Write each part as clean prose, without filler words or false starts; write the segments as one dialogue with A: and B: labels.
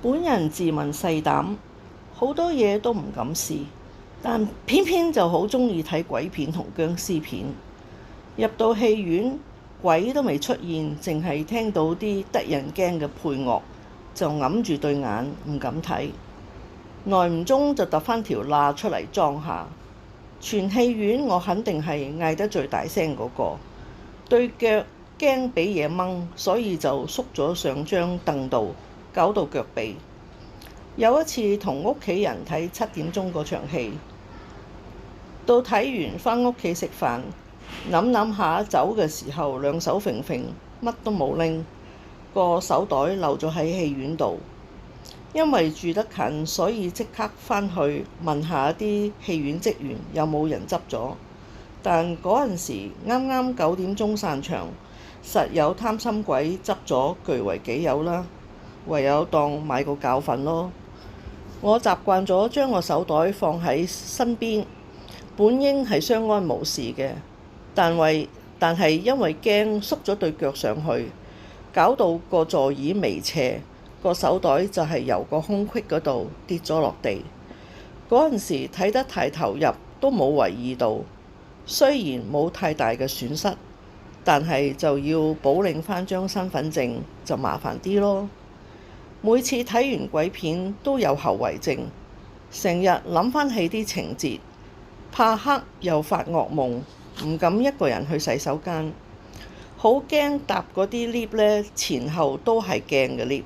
A: 本人自問細膽，好多嘢都唔敢試，但偏偏就好鍾意睇鬼片同殭屍片。入到戲院，鬼都未出現，淨係聽到啲得人驚嘅配樂，就揞住對眼唔敢睇。耐唔中就揼返條罅出嚟裝下。全戲院我肯定係嗌得最大聲嗰個，對腳驚俾嘢掹，所以就縮咗上張凳度，搞到腳痹。有一次同屋企人睇7點鐘嗰場戲，到睇完返屋企食飯，諗下走嘅時候兩手揈揈，乜都冇拎，個手袋漏咗喺戲院度。因為住得近，所以即刻返去問下啲戲院職員有冇人執咗。但嗰陣時啱啱9點鐘散場，實有貪心鬼執咗據為己有啦，唯有當買個教訓咯。我習慣咗將個手袋放喺身邊，本應係相安無事嘅，但係因為驚縮咗對腳上去，搞到個座椅微斜，個手袋就係由個空隙嗰度跌咗落地。嗰陣時睇得太投入，都冇為意到。雖然冇太大嘅損失，但係就要補領返張身份證，就麻煩啲咯。每次睇完鬼片都有後遺症，成日諗返起啲情節，怕黑又發惡夢，唔敢一個人去洗手間，好驚搭嗰啲 lift 呢，前後都係鏡嘅 lift，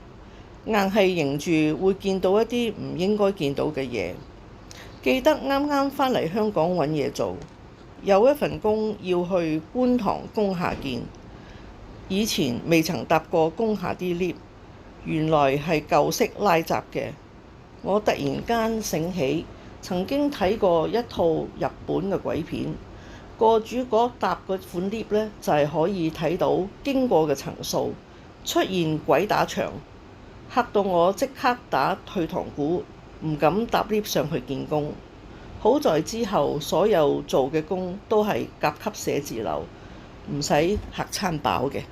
A: 硬係迎住會見到一啲唔應該見到嘅嘢。記得啱啱返嚟香港揾嘢做，有一份工要去觀塘工廈見，以前未曾搭過工廈啲 lift，原來係舊式拉閘嘅。我突然間醒起，曾經睇過一套日本嘅鬼片，個主角搭嗰款 lift 呢，就係可以睇到經過嘅層數，出現鬼打牆，嚇到我即刻打退堂鼓，唔敢搭 lift 上去見工。好在之後所有做嘅工都係甲級寫字樓，唔使嚇餐飽嘅。